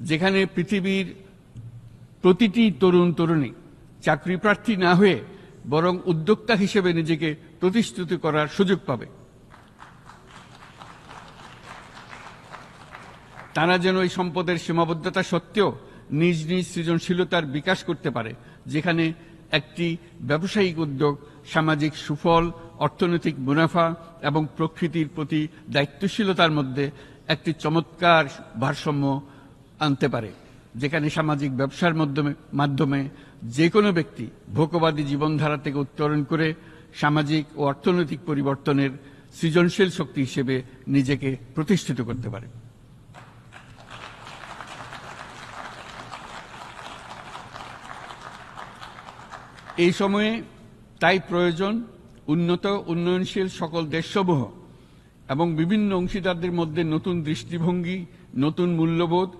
যেখানে পৃথিবীর প্রতিটি তরুণ তরুণী চাকরি প্রার্থী না হয়ে বরং উদ্যোক্তা হিসেবে নিজেকে প্রতিষ্ঠিত করার সুযোগ পাবে। তারা যেন এই সম্পদের সীমাবদ্ধতা সত্ত্বেও নিজ নিজ সৃজনশীলতার বিকাশ করতে পারে, যেখানে একটি ব্যবসায়িক উদ্যোগ সামাজিক সুফল, অর্থনৈতিক মুনাফা এবং প্রকৃতির প্রতি দায়িত্বশীলতার মধ্যে একটি চমৎকার ভারসাম্য আনতে পারে, যেখানে সামাজিক ব্যবসার মাধ্যমে যে কোনো ব্যক্তি ভোগবাদী জীবনধারা থেকে উত্তরণ করে সামাজিক ও অর্থনৈতিক পরিবর্তনের সৃজনশীল শক্তি হিসেবে নিজেকে প্রতিষ্ঠিত করতে পারে। এই সময়ে তাই প্রয়োজন উন্নত উন্নয়নশীল সকল দেশসমূহ এবং বিভিন্ন অংশীদারদের মধ্যে নতুন দৃষ্টিভঙ্গি, নতুন মূল্যবোধ